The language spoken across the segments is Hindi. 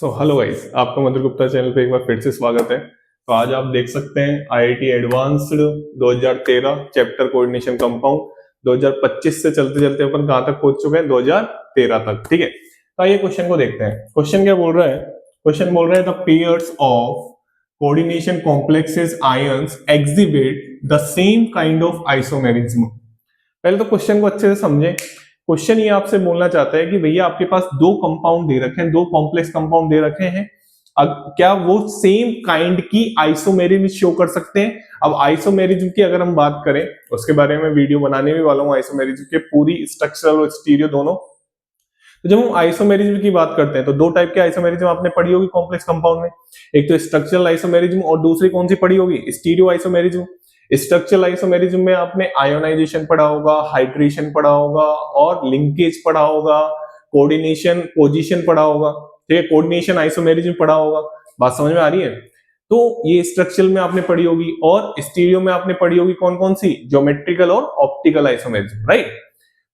हेलो गाइस, आपका मधुर गुप्ता चैनल पे एक बार फिर से स्वागत है। तो आज आप देख सकते हैं IIT advanced 2013 chapter coordination compound 2025 से चलते चलते अपन कहां तक पहुंच चुके हैं 2013 तक। ठीक है, तो आइए क्वेश्चन को देखते हैं। क्वेश्चन क्या बोल रहा है? क्वेश्चन बोल रहा है the pairs of coordination complexes ions exhibit the same kind of isomerism. पहले तो क्वेश्चन को अच्छे से समझें। क्वेश्चन ये आपसे बोलना चाहता है कि भैया आपके पास दो कंपाउंड दे रखे हैं, दो कॉम्प्लेक्स कंपाउंड दे रखे हैं, अब क्या वो सेम काइंड की आइसोमेरिज्म शो कर सकते हैं? अब आइसोमेरिज्म की अगर हम बात करें, उसके बारे में वीडियो बनाने भी वाला हूं, आइसोमेरिज्म के पूरी स्ट्रक्चरल और स्टीरियो दोनों। तो जब हम आइसोमेरिज्म की बात करते हैं तो दो टाइप के आइसोमेरिज्म आपने पढ़ी होगी कॉम्प्लेक्स कंपाउंड में। एक तो स्ट्रक्चरल आइसोमेरिज्म और दूसरी कौन सी पढ़ी होगी? Stereo isomerism. स्ट्रक्चरल आइसोमेरिज्म में आपने आयोनाइजेशन पढ़ा होगा, हाइड्रेशन पढ़ा होगा और लिंकेज पढ़ा होगा, कोऑर्डिनेशन पोजीशन पढ़ा होगा, ठीक है, कोऑर्डिनेशन आइसोमेरिज्म पढ़ा होगा। बात समझ में आ रही है? तो ये स्ट्रक्चरल में आपने पढ़ी होगी और स्टीरियो में आपने पढ़ी होगी कौन कौन सी? ज्योमेट्रिकल और ऑप्टिकल आइसोमेरिज्म, राइट।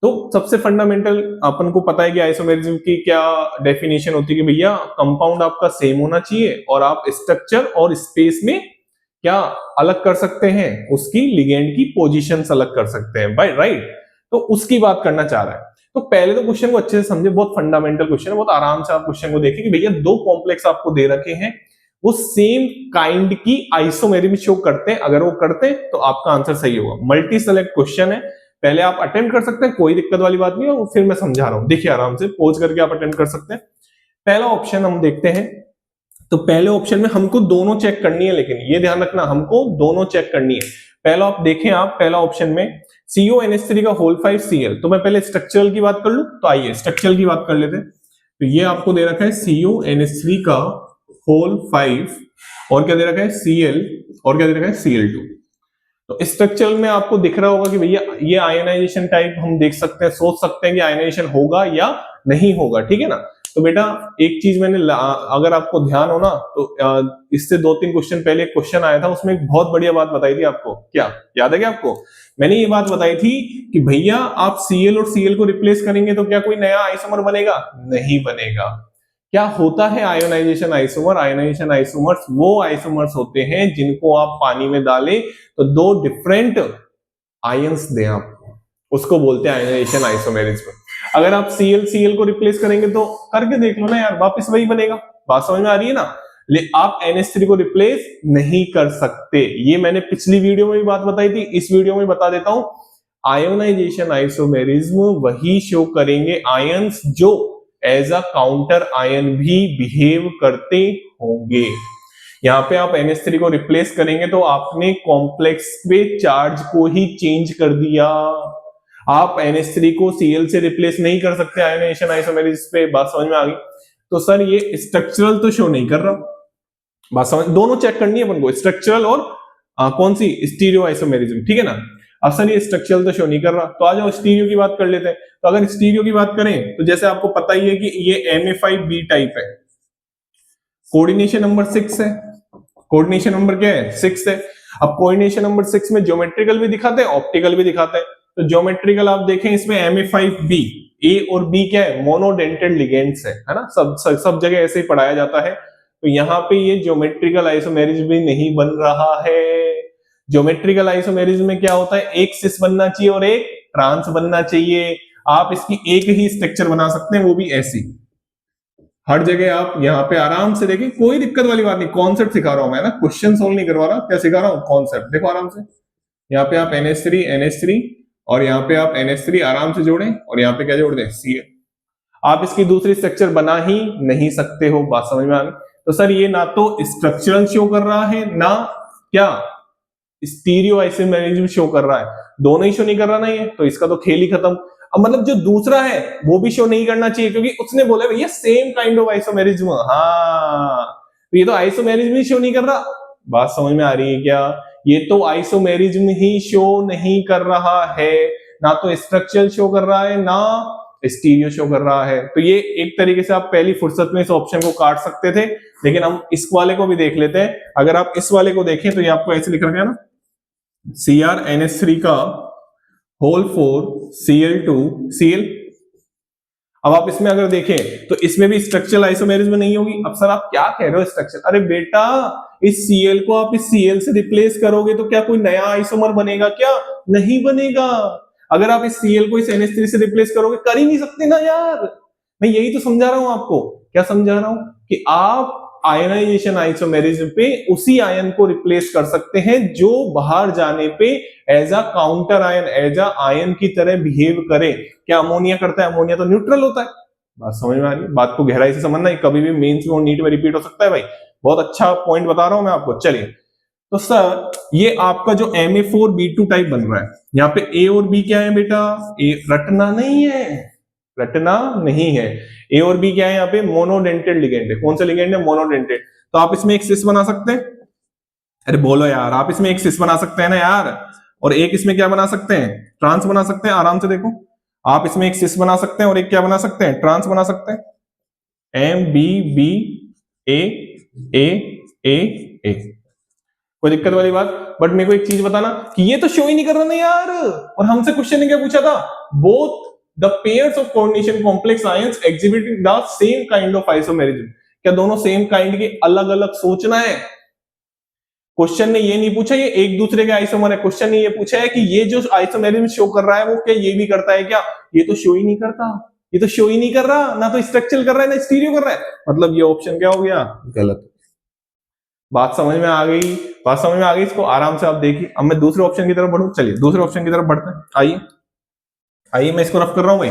तो सबसे फंडामेंटल अपन को पता है कि आइसोमेरिज्म की क्या डेफिनेशन होती है कि भैया कंपाउंड आपका सेम होना चाहिए और आप स्ट्रक्चर और स्पेस में क्या अलग कर सकते हैं? उसकी लिगेंड की पोजीशंस अलग कर सकते हैं, भाई, राइट। तो उसकी बात करना चाह रहा है। तो पहले तो क्वेश्चन को अच्छे से समझे, बहुत फंडामेंटल क्वेश्चन है, बहुत आराम से आप क्वेश्चन को देखें कि भैया दो कॉम्प्लेक्स आपको दे रखे हैं, वो सेम काइंड की आइसोमेरिज्म शो करते हैं। अगर वो करते हैं तो आपका आंसर सही होगा। मल्टी सेलेक्ट क्वेश्चन है, पहले आप अटेम्प्ट कर सकते हैं, कोई दिक्कत वाली बात नहीं है, और फिर मैं समझा रहा हूं, देखिए आराम से पॉज करके आप अटेम्प्ट कर सकते हैं। पहला ऑप्शन हम देखते हैं। तो पहले ऑप्शन में हमको दोनों चेक करनी है, लेकिन ये ध्यान रखना हमको दोनों चेक करनी है। पहला आप देखें, आप पहला ऑप्शन में CONH3 का होल 5Cl। तो मैं पहले स्ट्रक्चरल की बात कर लूं, तो आइए स्ट्रक्चरल की बात कर लेते हैं। तो ये आपको दे रखा है CONH3 का होल 5 और क्या दे रखा है? Cl और क्या दे रखा है? Cl2। तो स्ट्रक्चरल में आपको दिख रहा होगा कि भैया ये आयनाइजेशन टाइप हम देख सकते हैं, सोच सकते हैं कि आयनाइजेशन होगा या नहीं होगा, ठीक है ना। तो बेटा एक चीज मैंने अगर आपको ध्यान हो ना, तो इससे 2-3 क्वेश्चन पहले एक क्वेश्चन आया था, उसमें एक बहुत बढ़िया बात बताई थी आपको। क्या याद है क्या आपको? मैंने ये बात बताई थी कि भैया आप Cl और Cl को रिप्लेस करेंगे तो क्या कोई नया आइसोमर बनेगा? नहीं बनेगा। क्या होता है आयोनाइजेशन आइसोमर? आयोनाइजेशन आइसोमर्स वो आइसोमर्स होते हैं जिनको आप पानी में डालें तो दो डिफरेंट आयंस दें आपको, उसको बोलते हैं आयोनाइजेशन आइसोमेरिज्म। अगर आप Cl को रिप्लेस करेंगे तो करके देख लो ना यार, वापस वही बनेगा। बात समझ में आ रही है ना? आप NH3 को रिप्लेस नहीं कर सकते। ये मैंने पिछली वीडियो में भी बात बताई थी, इस वीडियो में बता देता हूं। आयोनाइजेशन आइसोमेरिज्म वही शो करेंगे आयंस जो एज अ काउंटर आयन भी बिहेव करते होंगे। यहाँ पे आप NH3 को रिप्लेस करेंगे तो आपने कॉम्प्लेक्स पे चार्ज को ही चेंज कर दिया। आप NH3 को Cl से रिप्लेस नहीं कर सकते आयोनाइजेशन आइसोमेरिज्म पे। बात समझ में आ गई? तो सर ये स्ट्रक्चरल तो शो नहीं कर रहा। बात समझ, दोनों चेक करनी है अपन को, स्ट्रक्चरल और कौन सी? स्टीरियो आइसोमेरिज्म, ठीक है ना। अब सर ये स्ट्रक्चरल तो शो नहीं कर रहा, तो आ जाओ स्टीरियो की बात कर लेते हैं। तो अगर स्टीरियो की बात करें तो जैसे आपको पता ही है कि ये Ma5B टाइप है, कोऑर्डिनेशन नंबर 6 है। कोऑर्डिनेशन नंबर क्या है? 6 है। अब कोऑर्डिनेशन नंबर 6 में ज्योमेट्रिकल भी दिखाते हैं, ऑप्टिकल भी दिखाते हैं। तो ज्योमेट्रिकल आप देखें, इसमें Ma5B, A और B क्या है? मोनोडेंटेड लिगेंड्स है ना। सब जगह ऐसे ही पढ़ाया जाता है। तो यहाँ पे ये ज्योमेट्रिकल आइसोमेरिज्म भी नहीं बन रहा है। ज्योमेट्रिकल आइसोमेरिज्म में क्या होता है? एक सिस बनना चाहिए और एक ट्रांस बनना चाहिए। आप इसकी एक ही स्ट्रक्चर बना सकते हैं, वो भी ऐसी। हर जगह आप यहाँ पे आराम से देखें, कोई दिक्कत वाली बात नहीं। कॉन्सेप्ट सिखा रहा हूं मैं ना, क्वेश्चन सोल्व नहीं करवा रहा, क्या सिखा रहा हूं? कॉन्सेप्ट। देखो आराम से, यहाँ पे आप NH3 और यहाँ पे आप NH3 आराम से जोड़ें और यहाँ पे क्या जोड़ दें? Cl। आप इसकी दूसरी स्ट्रक्चर बना ही नहीं सकते हो। बात समझ में आ गई? तो सर ये ना तो स्ट्रक्चरल शो कर रहा है, ना क्या स्टीरियो आइसोमेरिज्म शो कर रहा है। दोनों ही शो नहीं कर रहा ना ये, तो इसका तो खेल ही खत्म। अब मतलब जो दूसरा है वो भी शो नहीं करना चाहिए, क्योंकि उसने बोला भैया सेम काइंड ऑफ आइसोमेरिज्म। हाँ, तो ये तो आइसोमेरिज्म ही शो नहीं कर रहा। बात समझ में आ रही है क्या? ये तो आइसोमेरिज्म ही शो नहीं कर रहा है, ना तो स्ट्रक्चरल शो कर रहा है, ना स्टीरियो शो कर रहा है। तो ये एक तरीके से आप पहली फुर्सत में इस ऑप्शन को काट सकते थे, लेकिन हम इस वाले को भी देख लेते हैं। अगर आप इस वाले को देखें तो ये आपको ऐसे लिख रखा है ना, CrNH3 का होल 4 Cl2 Cl। अब आप इसमें अगर देखें तो इसमें भी स्ट्रक्चरल आइसोमेरिज्म नहीं होगी। अब सर आप क्या कह रहे हो स्ट्रक्चर, अरे बेटा इस Cl को आप इस Cl से रिप्लेस करोगे तो क्या कोई नया आइसोमर बनेगा क्या? नहीं बनेगा। अगर आप इस Cl को इस NH3 से रिप्लेस करोगे, कर ही नहीं सकते ना यार। मैं यही तो समझा रहा हूं आपको। क्या समझा रहा हूं? कि आप आयनाइजेशन आइसोमेरिज्म पे उसी आयन को रिप्लेस कर सकते हैं जो बाहर जाने पे as a counter ion, as a ion की तरह बिहेव करे। क्या अमोनिया करता है? अमोनिया तो न्यूट्रल होता है। बात समझ में आ रही है? बात को गहराई से समझना है, कभी भी मेंस में और नीट में रिपीट हो सकता है भाई। बहुत अच्छा पॉइंट बता रहा हूं मैं आपको। चलिए, तो सर ये आपका जो Ma4B2 टाइप बन रहा है, यहाँ पे ए और बी क्या है बेटा? ए रटना नहीं है, रटना नहीं है। ए और बी क्या है यहाँ पे? मोनोडेंटेड लिगेंड है। कौन सा लिगेंड है? मोनोडेंटेड। तो आप इसमें एक सिस बना सकते हैं। अरे बोलो यार, आप इसमें एक सिस बना सकते हैं ना यार। और एक इसमें क्या बना सकते हैं? ट्रांस बना सकते हैं। आराम से देखो, आप इसमें एक सिस बना सकते हैं और एक क्या बना सकते हैं? ट्रांस बना सकते हैं। MBB ए ए ए ए। कोई दिक्कत वाली बात? बट मेरे को एक चीज बताना कि ये तो शो ही नहीं कर रहा ना यार। और हमसे क्वेश्चन ने क्या पूछा था? Both the pairs of coordination complex ions exhibiting the same kind of isomerism. क्या दोनों सेम काइंड के अलग अलग सोचना है? क्वेश्चन ने ये नहीं पूछा ये एक दूसरे के आइसोमर है। क्वेश्चन ने ये पूछा है कि ये जो आइसोमेरिज्म शो कर रहा है वो क्या ये भी करता है क्या? ये तो शो ही नहीं करता। ये तो शो ही नहीं कर रहा, ना तो स्ट्रक्चरल कर रहा है ना स्टीरियो कर रहा है। मतलब ये ऑप्शन क्या हो गया? गलत। बात समझ में आ गई? बात समझ में आ गई? इसको आराम से आप देखिए। अब मैं दूसरे ऑप्शन की तरफ बढ़ूं। चलिए दूसरे ऑप्शन की तरफ बढ़ते हैं। आइए आइए, मैं इसको रफ कर रहा हूं भाई।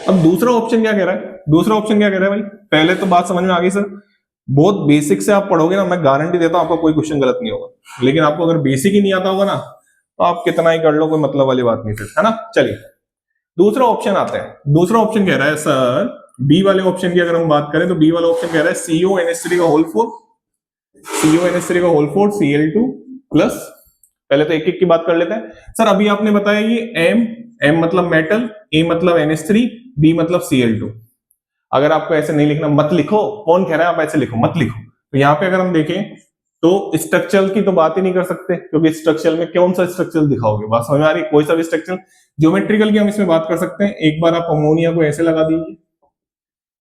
अब दूसरा ऑप्शन क्या कह रहा है? दूसरा ऑप्शन क्या कह रहा है भाई? पहले तो बात समझ में आ गई सर। बहुत बेसिक से आप पढ़ोगे ना, मैं गारंटी देता हूं आपका कोई क्वेश्चन गलत नहीं होगा। लेकिन आपको अगर बेसिक ही नहीं आता होगा ना, तो आप कितना ही कर लो, कोई मतलब वाली बात नहीं फिर, है ना। चलिए दूसरा ऑप्शन आता है। दूसरा ऑप्शन कह रहा है सर, बी वाले ऑप्शन की अगर हम बात करें तो बी वाला ऑप्शन कह रहा है CONH3 का होल 4, CONH3 का होल 4 Cl2 प्लस। पहले तो एक एक की बात कर लेते हैं। सर अभी आपने बताया ये M मतलब मेटल, A मतलब NH3, B मतलब Cl2। अगर आपको ऐसे नहीं लिखना मत लिखो। कौन कह रहा है आप ऐसे लिखो? मत लिखो। तो यहाँ पे अगर हम देखें तो स्ट्रक्चरल की तो बात ही नहीं कर सकते, क्योंकि स्ट्रक्चरल में कौन सा स्ट्रक्चरल दिखाओगे? बात समझ में आ रही है? कोई सा भी स्ट्रक्चरल। ज्योमेट्रिकल की हम इसमें बात कर सकते हैं। एक बार आप अमोनिया को ऐसे लगा दीजिए,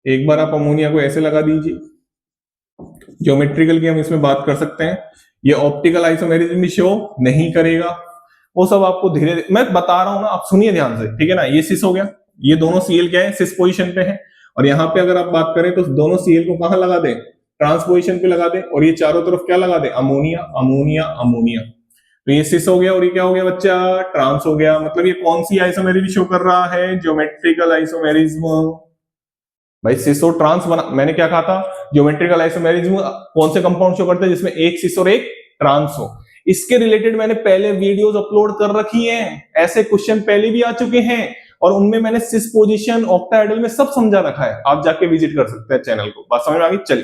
एक बार आप अमोनिया को ऐसे लगा दीजिए। ज्योमेट्रिकल की हम इसमें बात कर सकते हैं। ये ऑप्टिकल आइसोमेरिज्म भी शो नहीं करेगा। वो सब आपको धीरे मैं बता रहा हूं ना, आप सुनिए ध्यान से, ठीक है ना। ये सिस हो गया, ये दोनों Cl क्या है? सिस पोजीशन पे है। और यहाँ पे अगर आप बात करें तो दोनों Cl को कहां लगा दें? ट्रांस पोजीशन पे लगा दें। और ये चारों तरफ क्या लगा दें? Ammonia ammonia ammonia. तो ये सिस हो गया और ये क्या हो गया बच्चा? ट्रांस हो गया। मतलब ये कौन सी आइसोमेरिज्म शो कर रहा है? Geometrical isomerism. भाई सिस और ट्रांस बना, मैंने क्या कहा था? ज्योमेट्रिकल आइसोमेरिज्म कौन से कंपाउंड शो करते हैं? जिसमें एक सिस और एक ट्रांस हो। इसके रिलेटेड मैंने पहले वीडियोस अपलोड कर रखी हैं। ऐसे क्वेश्चन पहले भी आ चुके हैं और उनमें मैंने सिस पोजीशन ऑक्टाहेड्रल में सब समझा रखा है। आप जाके विजिट कर सकते हैं चैनल को। बात समझ में आ गई? चलिए,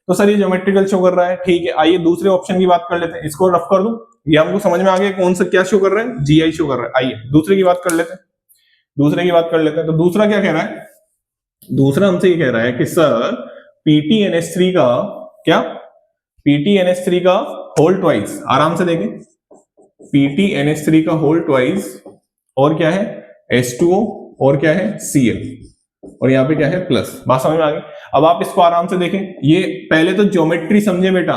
तो सर ये ज्योमेट्रिकल शो कर रहा है, ठीक है। आइए दूसरे ऑप्शन की बात कर लेते हैं। इसको रफ कर दूं, ये हमको समझ में आ गया कौन सा क्या शो कर रहा है? GI शो कर रहा है। आइए दूसरे की बात कर लेते हैं। दूसरे की बात कर लेते हैं। तो दूसरा क्या कह रहा है? दूसरा हमसे ये कह रहा है कि सर PTNH3 का क्या? PTNH3 का होल ट्वाइस। आराम से देखें, PTNH3 का होल ट्वाइस और क्या है? H2O और क्या है? Cl। और यहाँ पे क्या है? प्लस। बात समझ में आ गई? अब आप इसको आराम से देखें। ये पहले तो ज्योमेट्री समझे बेटा।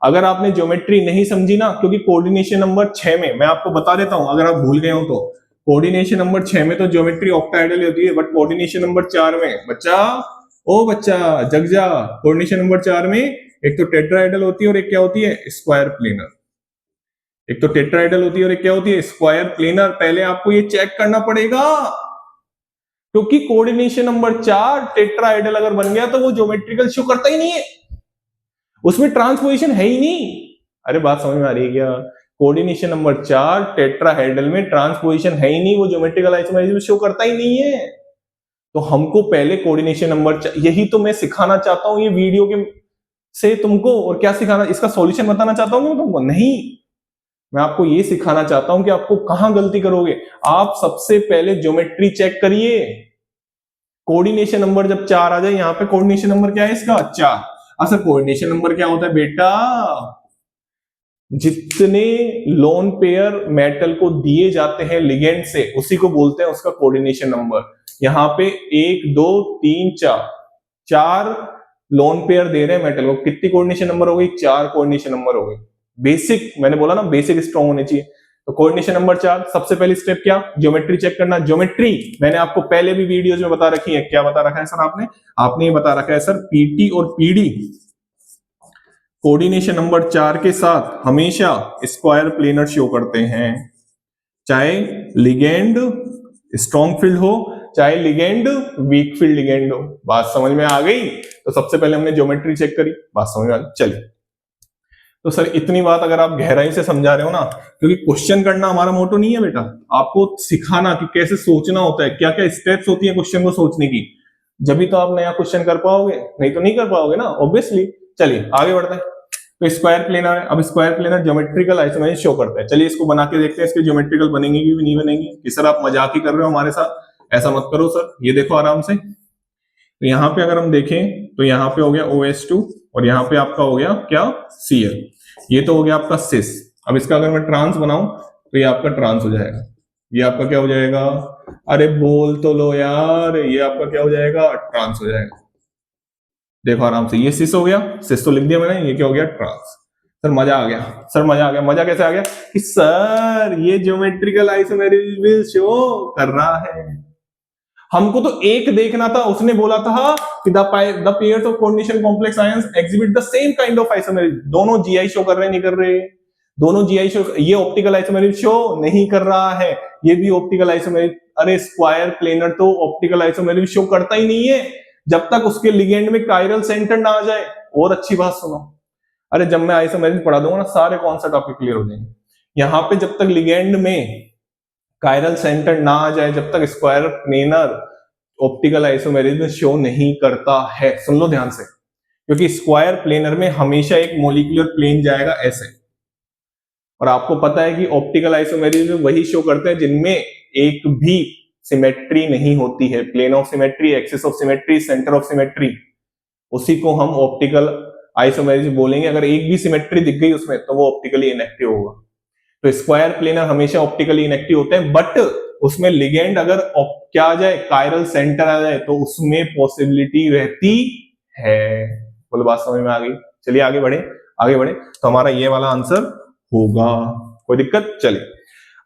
अगर आपने ज्योमेट्री नहीं समझी ना, क्योंकि कोऑर्डिनेशन नंबर 6 में मैं आपको बता देता हूं, अगर आप भूल गए हो तो कोऑर्डिनेशन नंबर 6 में तो ज्योमेट्री ऑक्टाहेड्रल होती है, बट कोऑर्डिनेशन नंबर 4 में बच्चा, ओ बच्चा जग जा, कोऑर्डिनेशन नंबर 4 में एक तो टेट्राहेड्रल होती है और एक क्या होती है? Square planar. एक तो टेट्राहेड्रल होती है और एक क्या होती है? Square planar. पहले आपको ये चेक करना पड़ेगा, क्योंकि कोऑर्डिनेशन नंबर 4 टेट्राहेड्रल अगर बन गया तो वो ज्योमेट्रिकल शो करता ही नहीं है, उसमें ट्रांसपोजिशन है ही नहीं। अरे बात समझ में आ रही है क्या? कोऑर्डिनेशन नंबर 4 टेट्राहेड्रल में ट्रांसपोजिशन है ही नहीं, वो ज्योमेट्रिकल आइसोमेरिज्म शो करता ही नहीं है। तो हमको पहले कोऑर्डिनेशन नंबर, यही तो मैं सिखाना चाहता हूं ये वीडियो के से तुमको। और क्या सिखाना? इसका सॉल्यूशन बताना चाहता हूं तुमको? नहीं, मैं आपको ये सिखाना चाहता हूं कि आपको कहां गलती करोगे। आप सबसे पहले ज्योमेट्री चेक करिए। कोऑर्डिनेशन नंबर जब 4 आ जाए, यहां पे कोऑर्डिनेशन नंबर क्या है इसका? 4। अच्छा कोऑर्डिनेशन नंबर क्या होता है बेटा? जितने लोन पेयर मेटल को दिए जाते हैं लिगेंड से, उसी को बोलते हैं उसका कोऑर्डिनेशन नंबर। यहाँ पे 1 2 3 4 4 लोन पेयर दे रहे हैं मेटल को, कितनी कोऑर्डिनेशन नंबर हो गई? 4 कोऑर्डिनेशन नंबर हो गई। बेसिक, मैंने बोला ना बेसिक स्ट्रॉन्ग होने चाहिए। तो कोऑर्डिनेशन नंबर 4, सबसे पहली स्टेप क्या? ज्योमेट्री चेक करना। ज्योमेट्री मैंने आपको पहले भी वीडियोज में बता रखी है। क्या बता रखा है सर आपने ये बता रखा है सर, पीटी और पीडी कोऑर्डिनेशन नंबर 4 के साथ हमेशा स्क्वायर प्लेनर शो करते हैं, चाहे लिगेंड स्ट्रॉन्ग फील्ड हो, चाहे लिगेंड वीक फील्ड लिगेंड हो। बात समझ में आ गई? तो सबसे पहले हमने ज्योमेट्री चेक करी, बात समझ में आ गई। चलिए, तो सर इतनी बात अगर आप गहराई से समझा रहे हो ना, क्योंकि क्वेश्चन करना हमारा मोटो नहीं है बेटा, आपको सिखाना कि कैसे सोचना होता है, क्या क्या स्टेप्स होती है क्वेश्चन को सोचने की। जब भी तो आप नया क्वेश्चन कर पाओगे, नहीं तो नहीं कर पाओगे ना, ऑब्वियसली। चलिए आगे बढ़ते हैं। तो स्क्वायर प्लेनर है, अब square planar geometrical isomerism show करता है। चलिए इसको बना के देखते हैं, इसके ज्योमेट्रिकल बनेंगे कि नहीं बनेंगे। कि सर आप मजाक ही कर रहे हो हमारे साथ, ऐसा मत करो सर। ये देखो आराम से, तो यहाँ पे अगर हम देखें तो यहाँ पे हो गया OH2 और यहाँ पे आपका हो गया क्या? Cl। ये तो हो गया आपका सिस। अब इसका अगर मैं ट्रांस बनाऊं तो ये आपका ट्रांस हो जाएगा। ये आपका क्या हो जाएगा? अरे बोल तो लो यार, ये आपका क्या हो जाएगा? ट्रांस हो जाएगा। देखो आराम से, ये सिस हो गया, सिस तो लिख दिया मैंने, ये क्या हो गया? ट्रांस। सर मजा आ गया, सर मजा आ गया। मजा कैसे आ गया? कि सर ये ज्योमेट्रिकल आइसोमेरिज्म शो कर रहा है। हमको तो एक देखना था, उसने बोला था कि the pairs of coordination complex ions exhibit the same kind of isomerism. दोनों जीआई शो कर रहे हैं, नहीं कर रहे? दोनों जीआई शो, ये ऑप्टिकल आइसोमेरिज्म शो नहीं कर रहा है, ये भी ऑप्टिकल आइसोमेरिज्म। अरे स्क्वायर प्लेनर तो ऑप्टिकल आइसोमेरिज्म शो करता ही नहीं है जब तक उसके लिगेंड में कायरल सेंटर ना आ जाए। और अच्छी बात सुनो, अरे जब मैं आइसोमेरिज्म पढ़ा दूंगा ना, सारे कॉन्सेप्ट आपके क्लियर हो जाएंगे। यहाँ पे जब तक लिगेंड में कायरल सेंटर ना आ जाए, जब तक square planar optical isomerism show नहीं करता है। सुन लो ध्यान से, क्योंकि स्क्वायर प्लेनर में हमेशा एक मोलिकुलर प्लेन जाएगा ऐसे, और आपको पता है कि ऑप्टिकल आइसोमेरिज्म वही शो करते हैं जिनमें एक भी सिमेट्री नहीं होती है। Plane of symmetry, axis of symmetry, centre of symmetry, उसी को हम ऑप्टिकल आइसोमेरिज्म बोलेंगे। अगर एक भी सिमेट्री दिख गई उसमें तो वो ऑप्टिकली इनएक्टिव होगा। तो स्क्वायर प्लेनर हमेशा ऑप्टिकली इनएक्टिव होते हैं, बट उसमें लिगेंड अगर क्या आ जाए, कायरल सेंटर आ जाए, तो उसमें पॉसिबिलिटी रहती है। बोलो बात समझ में आ गई? चलिए आगे बढ़े, आगे बढ़े। तो हमारा ये वाला आंसर होगा, कोई दिक्कत? चलिए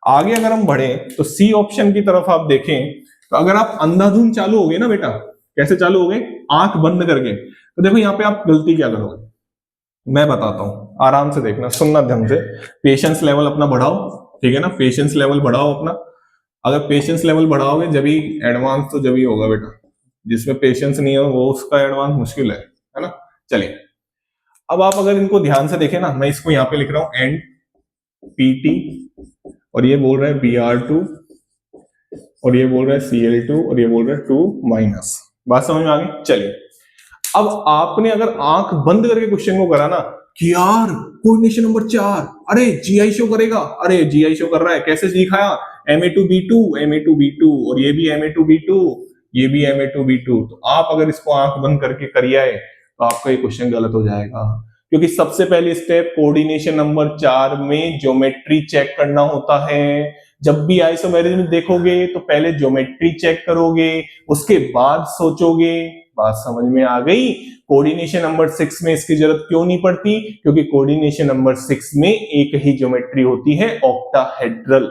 आगे अगर हम बढ़े तो सी ऑप्शन की तरफ आप देखें, तो अगर आप अंधाधुंध चालू हो गए ना बेटा, कैसे चालू हो गए? आंख बंद करके। तो देखो यहाँ पे आप गलती क्या करोगे, मैं बताता हूं, आराम से देखना, सुनना ध्यान से। पेशेंस लेवल अपना बढ़ाओ, ठीक है ना? पेशेंस लेवल बढ़ाओ अपना। अगर पेशेंस लेवल बढ़ाओगे जब ही एडवांस, तो जब ही होगा बेटा। जिसमें पेशेंस नहीं हो वो उसका एडवांस मुश्किल है ना? चलिए अब आप अगर इनको ध्यान से देखें ना, मैं इसको यहाँ पे लिख रहा हूं एंड PT, और ये बोल रहा है Br2, और ये बोल रहा है Cl2, और ये बोल रहा है 2-। बात समझ में आ गई? चलिए अब आपने अगर आंख बंद करके क्वेश्चन को करा ना कि यार कोऑर्डिनेशन नंबर 4, अरे जीआई शो करेगा, अरे जीआई शो कर रहा है, कैसे दिखाया? Ma2B2, Ma2B2, और ये भी Ma2B2, ये भी Ma2B2। तो आप अगर इसको आंख बंद करके करिए तो आपका ये क्वेश्चन गलत हो जाएगा, क्योंकि सबसे पहली स्टेप कोऑर्डिनेशन नंबर 4 में ज्योमेट्री चेक करना होता है। जब भी आइसोमेरिज्म देखोगे तो पहले ज्योमेट्री चेक करोगे, उसके बाद सोचोगे। बात समझ में आ गई? कोऑर्डिनेशन नंबर 6 में इसकी जरूरत क्यों नहीं पड़ती? क्योंकि कोऑर्डिनेशन नंबर 6 में एक ही ज्योमेट्री होती है, ऑक्टाहेड्रल।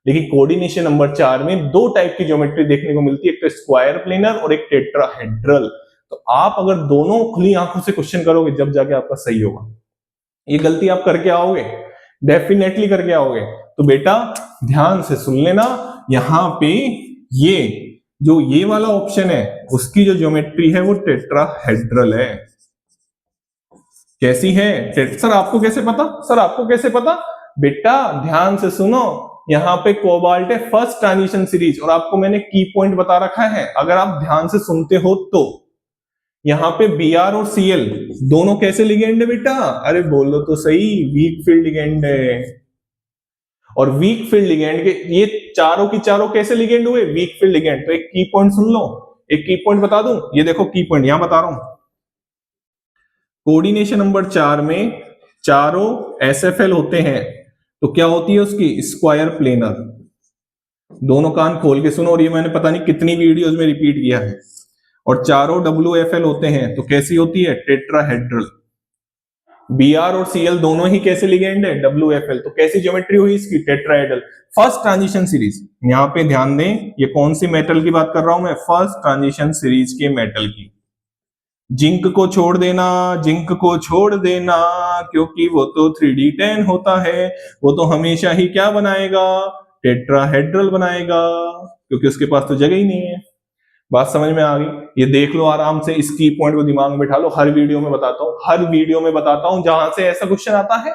लेकिन कोऑर्डिनेशन नंबर 4 में दो टाइप की ज्योमेट्री देखने को मिलती है, एक तो स्क्वायर प्लेनर और एक टेट्राहेड्रल। तो आप अगर दोनों खुली आंखों से क्वेश्चन करोगे जब जाके आपका सही होगा। ये गलती आप करके आओगे, डेफिनेटली करके आओगे। तो बेटा ध्यान से सुन लेना, यहां पे ये जो ये वाला ऑप्शन है उसकी जो ज्योमेट्री है वो टेट्राहेड्रल है। कैसी है? सर आपको कैसे पता? सर आपको कैसे पता? बेटा ध्यान से सुनो, यहाँ पे कोबाल्ट है फर्स्ट ट्रांजिशन सीरीज, और आपको मैंने की पॉइंट बता रखा है, अगर आप ध्यान से सुनते हो तो। यहाँ पे Br और Cl दोनों कैसे लिगेंड है बेटा? अरे बोलो तो सही, वीक फील्ड लिगेंड है। और वीक फील्ड लिगेंड के ये चारों की चारों कैसे लिगेंड हुए? Weak field ligand. तो एक की पॉइंट सुन लो, एक की पॉइंट बता दूं, ये देखो की पॉइंट यहां बता रहा हूं। कोऑर्डिनेशन नंबर 4 में चारों SFL होते हैं तो क्या होती है उसकी स्क्वायर प्लेनर। दोनों कान खोल के सुनो, और ये मैंने पता नहीं कितनी वीडियोस में रिपीट किया है। और चारों WFL होते हैं तो कैसी होती है, टेट्राहेड्रल। Br और Cl दोनों ही कैसे लिगेंड है, WFL। तो कैसी ज्योमेट्री हुई इसकी, टेट्राहेड्रल। फर्स्ट ट्रांजिशन सीरीज, यहां पे ध्यान दें, ये कौन सी मेटल की बात कर रहा हूं मैं, फर्स्ट ट्रांजिशन सीरीज के मेटल की। जिंक को छोड़ देना, जिंक को छोड़ देना, क्योंकि वो तो 3D10 होता है, वो तो हमेशा ही क्या बनाएगा, टेट्राहेड्रल बनाएगा, क्योंकि उसके पास तो जगह ही नहीं है। बात समझ में आ गई, ये देख लो आराम से, इस की पॉइंट को दिमाग में बिठा लो, हर वीडियो में बताता हूं, हर वीडियो में बताता हूं जहां से ऐसा क्वेश्चन आता है।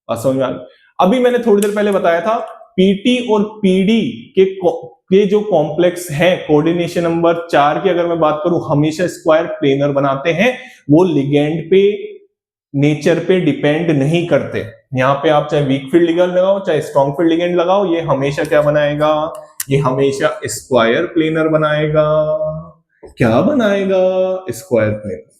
बात समझ में आ गई। अभी मैंने थोड़ी देर पहले बताया था पीटी और पीडी के जो कॉम्प्लेक्स हैं, कोऑर्डिनेशन नंबर 4 की अगर मैं बात करूं, हमेशा स्क्वायर प्लेनर बनाते हैं। वो लिगेंड पे, नेचर पे डिपेंड नहीं करते। यहां पे आप चाहे वीक फील्ड लिगेंड लगाओ, चाहे स्ट्रॉन्ग फील्ड लिगेंड लगाओ, ये हमेशा क्या बनाएगा, ये हमेशा स्क्वायर प्लेनर बनाएगा। क्या बनाएगा, स्क्वायर प्लेनर।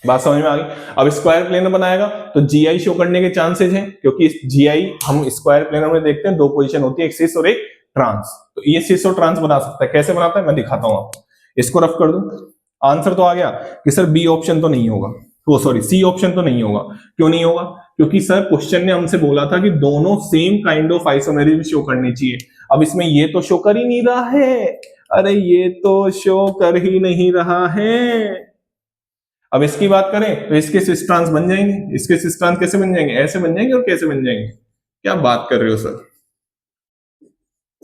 बात समझ में आ गई। अब स्क्वायर प्लेनर बनाएगा तो जीआई शो करने के चांसेस हैं, क्योंकि जीआई हम स्क्वायर प्लेनर में देखते हैं, दो पोजीशन होती है, एक सिस और एक ट्रांस। तो ये सिस और ट्रांस बना सकता है। कैसे बनाता है मैं दिखाता हूं आपको। इसको रफ कर दूं, आंसर तो आ गया कि सर बी ऑप्शन तो नहीं होगा, तो सॉरी सी ऑप्शन तो नहीं होगा। क्यों नहीं होगा, क्योंकि सर क्वेश्चन ने हमसे बोला था कि दोनों same kind of isomerism show करनी चाहिए। अब इसमें ये तो शो कर ही नहीं रहा है, अरे ये तो शो कर ही नहीं रहा है। अब इसकी बात करें तो इसके सिस ट्रांस बन जाएंगे, इसके सिस ट्रांस कैसे बन जाएंगे, ऐसे बन जाएंगे और कैसे बन जाएंगे, क्या बात कर रहे हो सर।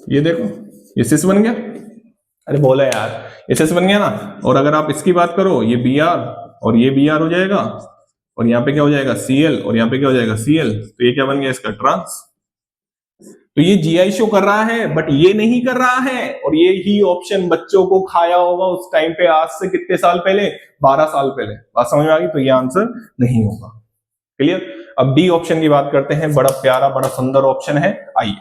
ये देखो, ये सिस बन गया, अरे बोला यार, ये सिस बन गया ना। और अगर आप इसकी बात करो, ये Br और ये Br हो जाएगा, और यहाँ पे क्या हो जाएगा Cl, और यहाँ पे क्या हो जाएगा Cl। तो ये क्या बन गया इसका, ट्रांस। तो ये जीआई शो कर रहा है बट ये नहीं कर रहा है, और ये ही ऑप्शन बच्चों को खाया होगा उस टाइम पे, आज से कितने साल पहले, 12 साल पहले। बात समझ में आ गई, तो ये आंसर नहीं होगा। क्लियर। अब डी ऑप्शन की बात करते हैं, बड़ा प्यारा बड़ा सुंदर ऑप्शन है, आइए।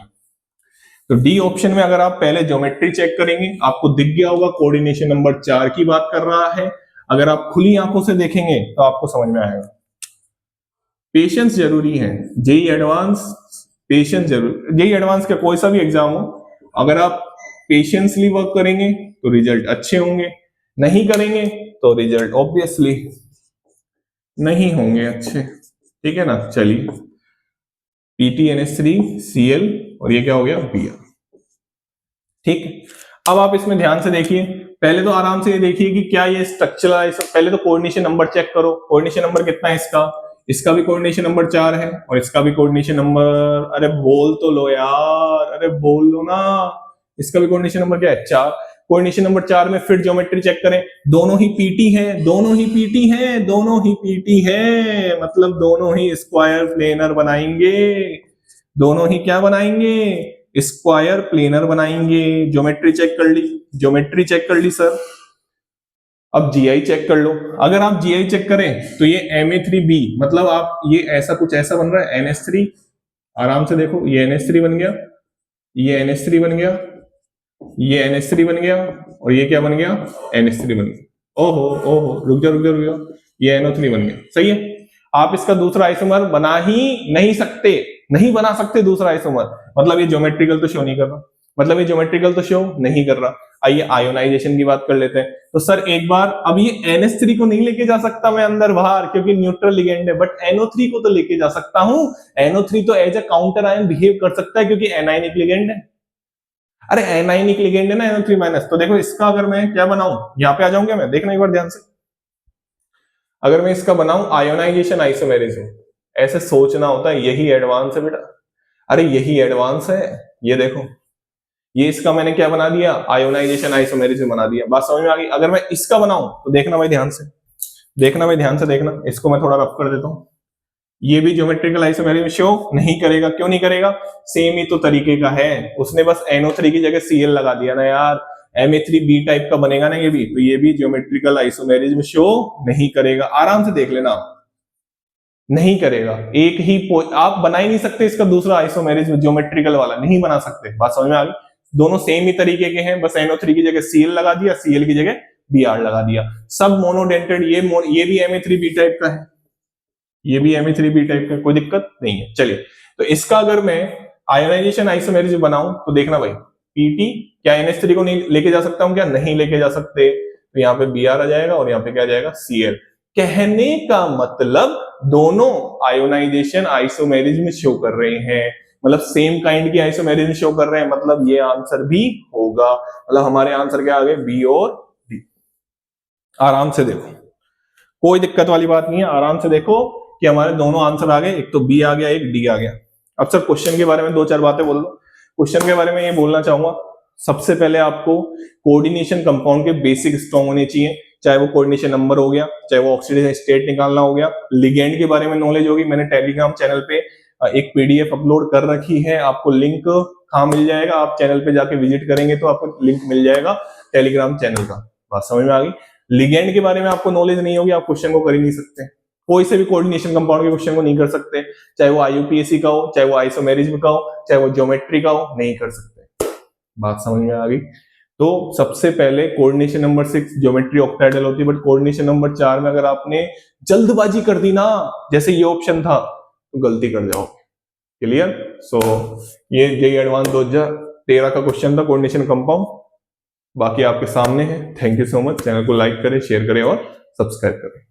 तो डी ऑप्शन में अगर आप पहले ज्योमेट्री चेक करेंगे, आपको दिख गया होगा कोऑर्डिनेशन नंबर 4 की बात कर रहा है। अगर आप खुली आंखों से देखेंगे तो आपको समझ में आएगा। पेशेंस जरूरी है, जेई एडवांस पेशेंस जरूर, जेई एडवांस का कोई सा भी एग्जाम हो, अगर आप पेशेंसली वर्क करेंगे तो रिजल्ट अच्छे होंगे, नहीं करेंगे तो रिजल्ट ऑब्वियसली नहीं होंगे अच्छे। ठीक है ना। चलिए, PtNH3Cl और ये क्या हो गया, Br। ठीक है, अब आप इसमें ध्यान से देखिए, पहले तो आराम से ये देखिए कि क्या ये स्ट्रक्चरल, पहले तो कोऑर्डिनेशन नंबर चेक करो। कोऑर्डिनेशन नंबर कितना है इसका, इसका भी कोऑर्डिनेशन नंबर 4 है, और इसका भी कोऑर्डिनेशन नंबर, अरे बोल तो लो यार, अरे बोल लो ना, इसका भी कोऑर्डिनेशन नंबर क्या है, 4। कोऑर्डिनेशन नंबर 4 में फिर ज्योमेट्री चेक करें, दोनों ही पीटी है, दोनों ही पीटी है, दोनों ही पीटी है, मतलब दोनों ही स्क्वायर प्लेनर बनाएंगे, दोनों ही क्या बनाएंगे, स्क्वायर प्लेनर बनाएंगे। ज्योमेट्री चेक कर ली, ज्योमेट्री चेक कर ली सर। अब जीआई चेक कर लो, अगर आप जीआई चेक करें तो ये Ma3B, मतलब आप ये ऐसा कुछ ऐसा बन रहा है, NH3। आराम से देखो, ये NH3 बन गया, ये NH3 बन गया, ये NH3 बन गया, और ये क्या बन गया, NH3 बन गया। ओहो ओहो, रुक जा रुक जा रुक जा, ये NO3 बन गया। सही है। आप इसका दूसरा आइसोमर बना ही नहीं सकते, नहीं बना सकते दूसरा आइसोमर, मतलब ये ज्योमेट्रिकल तो शो नहीं कर रहा, मतलब ये ज्योमेट्रिकल तो शो नहीं कर रहा। आइए आयोनाइजेशन की बात कर लेते हैं। तो सर एक बार, अब ये NH3 को नहीं लेके जा सकता मैं अंदर बाहर, क्योंकि न्यूट्रल लिगेंड है, बट NO3 को तो लेके जा सकता हूं। NO3 तो as a counter ion behave कर सकता है, क्योंकि एनायनिक लिगेंड है। अरे एनायनिक लिगेंड है ना NO3 माइनस। तो देखो इसका अगर मैं क्या बनाऊं, यहां पे आ जाऊंगा मैं, देखना एक बार ध्यान से। अगर मैं इसका बनाऊं आयोनाइजेशन आइसोमेरिज्म, ऐसे सोचना होता है, यही एडवांस है बेटा, अरे यही एडवांस है। ये देखो, ये इसका मैंने क्या बना दिया, आयोनाइजेशन आइसोमेरिज्म बना दिया। बात समझ में आ गई। अगर मैं इसका बनाऊं तो देखना भाई ध्यान से, देखना भाई ध्यान से देखना, इसको मैं थोड़ा रफ कर देता हूं। ये भी ज्योमेट्रिकल आइसोमेरिज्म शो नहीं करेगा। क्यों नहीं करेगा, सेम ही तो तरीके का है, उसने बस NO3 की जगह Cl लगा दिया ना यार। Ma3B टाइप का बनेगा ना ये भी, तो ये भी ज्योमेट्रिकल आइसोमेरिज्म शो नहीं करेगा। आराम से देख लेना, नहीं करेगा। एक ही आप बना ही नहीं सकते इसका दूसरा आइसोमेरिज्म ज्योमेट्रिकल वाला, नहीं बना सकते। बात समझ में आ गई। दोनों सेम ही तरीके के हैं, बस NO3 की जगह Cl लगा दिया, Cl की जगह Br लगा दिया। सब मोनोडेंटेड, ये भी Ma3B टाइप का है। ये भी Me3B टाइप का, कोई दिक्कत नहीं है। चलिए, तो इसका अगर मैं आयोनाइजेशन आइसोमेरिज्म बनाऊं तो देखना भाई, Pt क्या NH3 को नहीं लेके जा सकता हूं क्या? नहीं लेके जा सकते, तो यहाँ पे Br आ जाएगा और यहाँ पे क्या आ जाएगा? Cl। कहने का मतलब दोनों आयोनाइजेशन आइसोमेरिज्म शो कर रहे हैं, मतलब सेम काइंड की आइसोमेरिज्म शो कर रहे हैं, मतलब ये आंसर भी होगा। मतलब हमारे आंसर क्या आ गए? बी और डी। आराम से देखो, कोई दिक्कत वाली बात नहीं है, आराम से देखो कि हमारे दोनों आंसर आ गए, एक तो बी आ गया, एक डी आ गया। अब सर क्वेश्चन के बारे में दो चार बातें बोल दो। क्वेश्चन के बारे में ये बोलना चाहूंगा, सबसे पहले आपको कोऑर्डिनेशन कंपाउंड के बेसिक स्ट्रॉन्ग होने चाहिए, चाहे वो कोऑर्डिनेशन नंबर हो गया, चाहे वो ऑक्सीडेशन स्टेट निकालना हो गया, लिगेंड के बारे में नॉलेज होगी। मैंने टेलीग्राम चैनल पे एक पीडीएफ अपलोड कर रखी है, आपको लिंक कहाँ मिल जाएगा? आप चैनल पे जाके विजिट करेंगे तो आपको लिंक मिल जाएगा टेलीग्राम चैनल का। बात समझ में आ गई? लिगेंड के बारे में आपको नॉलेज नहीं होगी, आप क्वेश्चन को कर ही नहीं सकते, कोई से भी कोऑर्डिनेशन कंपाउंड के क्वेश्चन को नहीं कर सकते, चाहे वो आईयूपीएसी का हो, चाहे वो आइसोमेरिज्म का हो, चाहे वो ज्योमेट्री का हो, नहीं कर सकते। बात समझ में आ गई? तो सबसे पहले कोऑर्डिनेशन नंबर 6 ज्योमेट्री ऑक्टाहेड्रल होती है, बट कोऑर्डिनेशन नंबर 4 में अगर आपने जल्दबाजी कर दी ना, जैसे ये ऑप्शन था, तो गलती कर जाओगे। क्लियर? सो ये जेईई एडवांस 2013 का क्वेश्चन था, कोऑर्डिनेशन कंपाउंड। बाकी आपके सामने है। Thank you so much. Channel को लाइक करें, शेयर करें और सब्सक्राइब करें।